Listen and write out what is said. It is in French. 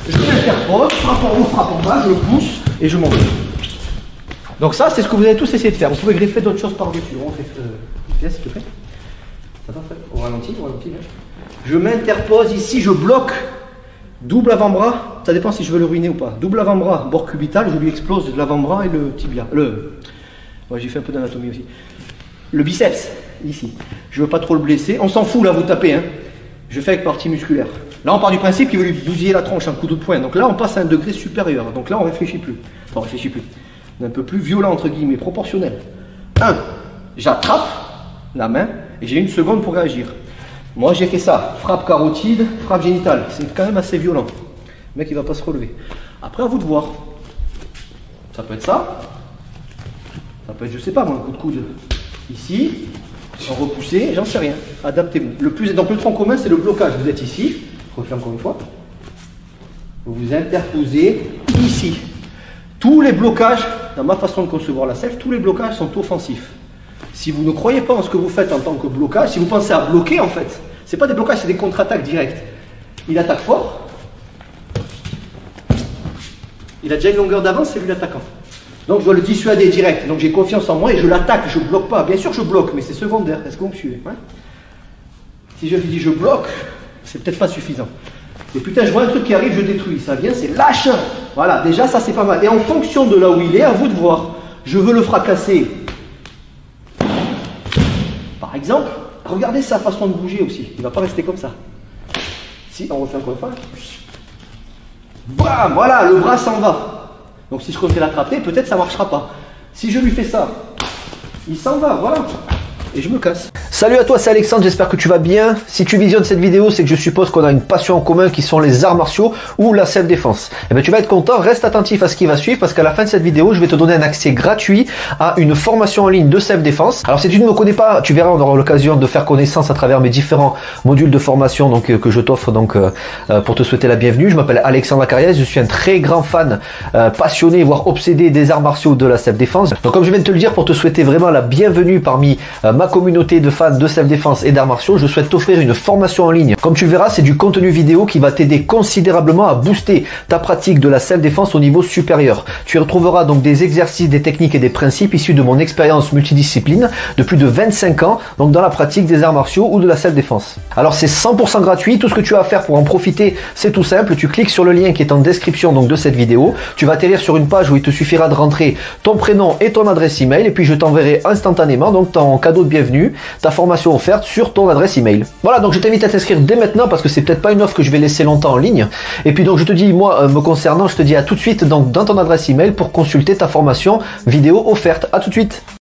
je m'interpose, frappe en bas, je le pousse et je monte. Donc ça, c'est ce que vous allez tous essayer de faire. Vous pouvez greffer d'autres choses par-dessus. On fait s'il te plaît. Ça va, au ralenti, hein. Je m'interpose ici, je bloque. Double avant-bras, ça dépend si je veux le ruiner ou pas. Double avant-bras, bord cubital, je lui explose l'avant-bras et le tibia. Ouais, j'ai fait un peu d'anatomie aussi. Le biceps, ici. Je veux pas trop le blesser. On s'en fout là, vous tapez, hein. Je fais avec partie musculaire. Là, on part du principe qu'il veut lui bousiller la tronche, un coup de poing. Donc là, on passe à un degré supérieur. Donc là, on réfléchit plus. Enfin, on réfléchit plus. Un peu plus violent, entre guillemets, proportionnel. 1. J'attrape la main et j'ai une seconde pour réagir. Moi, j'ai fait ça. Frappe carotide, frappe génitale. C'est quand même assez violent. Le mec, il va pas se relever. Après, à vous de voir. Ça peut être ça. Ça peut être, je sais pas, moi, un coup de coude ici. En repoussé, j'en sais rien. Adaptez-vous. Donc, le tronc commun, c'est le blocage. Vous êtes ici. Je refais encore une fois. Vous vous interposez ici. Tous les blocages, dans ma façon de concevoir la self, tous les blocages sont offensifs. Si vous ne croyez pas en ce que vous faites en tant que blocage, si vous pensez à bloquer en fait, c'est pas des blocages, c'est des contre-attaques directes. Il attaque fort. Il a déjà une longueur d'avance, c'est lui l'attaquant. Donc je dois le dissuader direct. Donc j'ai confiance en moi et je l'attaque, je ne bloque pas. Bien sûr je bloque, mais c'est secondaire. Est-ce que vous me suivez, hein? Si je lui dis je bloque, c'est peut-être pas suffisant. Et putain, je vois un truc qui arrive, je détruis. Ça vient, c'est lâche. Voilà, déjà ça c'est pas mal. Et en fonction de là où il est, à vous de voir. Je veux le fracasser. Par exemple, regardez sa façon de bouger aussi. Il ne va pas rester comme ça. Si, on refait encore une fois. Bam, voilà, le bras s'en va. Donc si je comptais l'attraper, peut-être ça ne marchera pas. Si je lui fais ça, il s'en va, voilà. Et je me casse. Salut à toi, c'est Alexandre, j'espère que tu vas bien. Si tu visionnes cette vidéo, c'est que je suppose qu'on a une passion en commun qui sont les arts martiaux ou la self-défense. Eh bien, tu vas être content, reste attentif à ce qui va suivre parce qu'à la fin de cette vidéo, je vais te donner un accès gratuit à une formation en ligne de self-défense. Alors si tu ne me connais pas, tu verras, on aura l'occasion de faire connaissance à travers mes différents modules de formation que je t'offre pour te souhaiter la bienvenue. Je m'appelle Alexandre Acariès, je suis un très grand fan, passionné, voire obsédé des arts martiaux de la self-défense. Donc comme je viens de te le dire, pour te souhaiter vraiment la bienvenue parmi ma communauté de fans de self-défense et d'arts martiaux, je souhaite t'offrir une formation en ligne. Comme tu le verras, c'est du contenu vidéo qui va t'aider considérablement à booster ta pratique de la self-défense au niveau supérieur. Tu y retrouveras donc des exercices, des techniques et des principes issus de mon expérience multidiscipline de plus de 25 ans, donc dans la pratique des arts martiaux ou de la self-défense. Alors c'est 100% gratuit, tout ce que tu as à faire pour en profiter, c'est tout simple, tu cliques sur le lien qui est en description donc de cette vidéo, tu vas atterrir sur une page où il te suffira de rentrer ton prénom et ton adresse email et puis je t'enverrai instantanément donc ton cadeau de bienvenue, ta formation offerte sur ton adresse email. Voilà, donc je t'invite à t'inscrire dès maintenant parce que c'est peut-être pas une offre que je vais laisser longtemps en ligne. Et puis donc je te dis, moi me concernant, je te dis à tout de suite donc dans ton adresse email pour consulter ta formation vidéo offerte. À tout de suite.